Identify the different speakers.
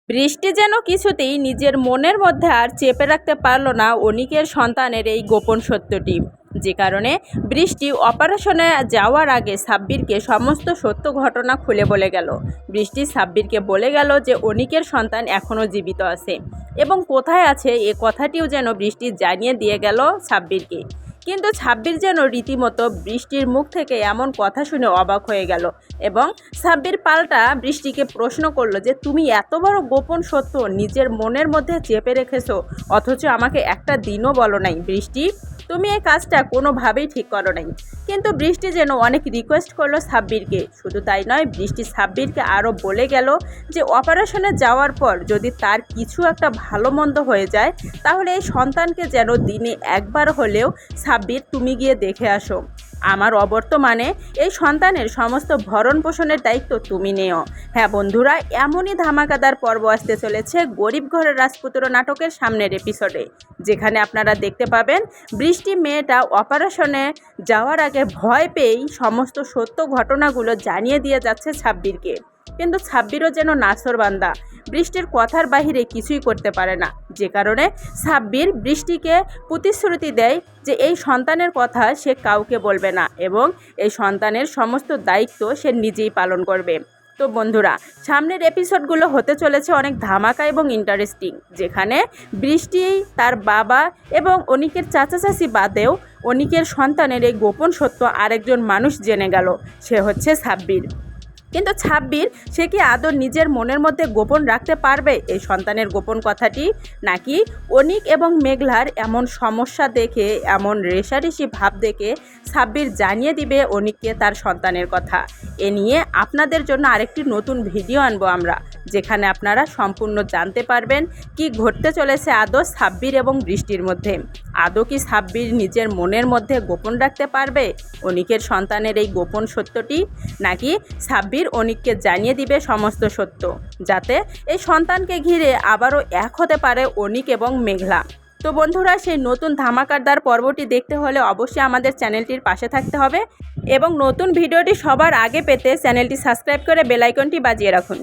Speaker 1: বৃষ্টি যেন কিছুতেই নিজের মনের মধ্যে আর চেপে রাখতে পারল না অনিকের সন্তানের এই গোপন সত্যটি, যে কারণে বৃষ্টি অপারেশনে যাওয়ার আগে সাব্বিরকে সমস্ত সত্য ঘটনা খুলে বলে গেল। বৃষ্টি সাব্বিরকে বলে গেল যে অনিকের সন্তান এখনও জীবিত আছে এবং কোথায় আছে এ কথাটিও যেন বৃষ্টি জানিয়ে দিয়ে গেল সাব্বিরকে। কিন্তু সাব্বির যেন রীতিমতো বৃষ্টির মুখ থেকে এমন কথা শুনে অবাক হয়ে গেল এবং সাব্বির পাল্টা বৃষ্টিকে প্রশ্ন করলো যে তুমি এত বড় গোপন সত্য নিজের মনের মধ্যে চেপে রেখেছো, অথচ আমাকে একটা দিনও বলো নাই। বৃষ্টি, তুমি এই কাজটা কোনোভাবেই ঠিক করো নাই। কিন্তু বৃষ্টি যেন অনেক রিকোয়েস্ট করলো সাব্বিরকে। শুধু তাই নয়, বৃষ্টি সাব্বিরকে আরও বলে গেল যে অপারেশনে যাওয়ার পর যদি তার কিছু একটা ভালো মন্দ হয়ে যায় তাহলে এই সন্তানকে যেন দিনে একবার হলেও সাব্বির তুমি গিয়ে দেখে আসো। আমার অবর্তমানে এই সন্তানের সমস্ত ভরণ পোষণের দায়িত্ব তুমি নেও। হ্যাঁ বন্ধুরা, এমনই ধামাকাদার পর্ব আসতে চলেছে গরিব ঘরের রাজপুত্র নাটকের সামনের এপিসোডে, যেখানে আপনারা দেখতে পাবেন বৃষ্টি মেয়েটা অপারেশনে যাওয়ার আগে ভয় পেয়েই সমস্ত সত্য ঘটনাগুলো জানিয়ে দিয়ে যাচ্ছে সাব্বিরকে। কিন্তু সাব্বিরও যেন নাছোড়বান্দা, বৃষ্টির কথার বাহিরে কিছুই করতে পারে না, যে কারণে সাব্বির বৃষ্টিকে প্রতিশ্রুতি দেয় যে এই সন্তানের কথা সে কাউকে বলবে না এবং এই সন্তানের সমস্ত দায়িত্ব সে নিজেই পালন করবে। তো বন্ধুরা, সামনের এপিসোডগুলো হতে চলেছে অনেক ধামাকা এবং ইন্টারেস্টিং, যেখানে বৃষ্টি, তার বাবা এবং অনিকের চাচা চাচি বাদেও অনিকের সন্তানের এই গোপন সত্য আরেকজন মানুষ জেনে গেল, সে হচ্ছে সাব্বির। কিন্তু সাব্বির সে কি আদৌ নিজের মনের মধ্যে গোপন রাখতে পারবে এই সন্তানের গোপন কথাটি, নাকি অনিক এবং মেঘলার এমন সমস্যা দেখে, এমন রেষারেষি ভাব দেখে সাব্বির জানিয়ে দিবে অনিককে তার সন্তানের কথা? এ নিয়ে আপনাদের জন্য আরেকটি নতুন ভিডিও আনবো আমরা, যেখানে আপনারা সম্পূর্ণ জানতে পারবেন কি ঘটতে চলেছে আদৌ সাব্বির এবং বৃষ্টির মধ্যে। আদৌ কি সাব্বির নিজের মনের মধ্যে গোপন রাখতে পারবে অনিকের সন্তানের এই গোপন সত্যটি, নাকি সাব্বির অনিককে জানিয়ে দিবে সমস্ত সত্য, যাতে এই সন্তানকে ঘিরে আবারও এক হতে পারে অনিক এবং মেঘলা? তো বন্ধুরা, সেই নতুন ধামাকাদার পর্বটি দেখতে হলে অবশ্যই আমাদের চ্যানেলটির পাশে থাকতে হবে এবং নতুন ভিডিওটি সবার আগে পেতে চ্যানেলটি সাবস্ক্রাইব করে বেল আইকনটি বাজিয়ে রাখুন।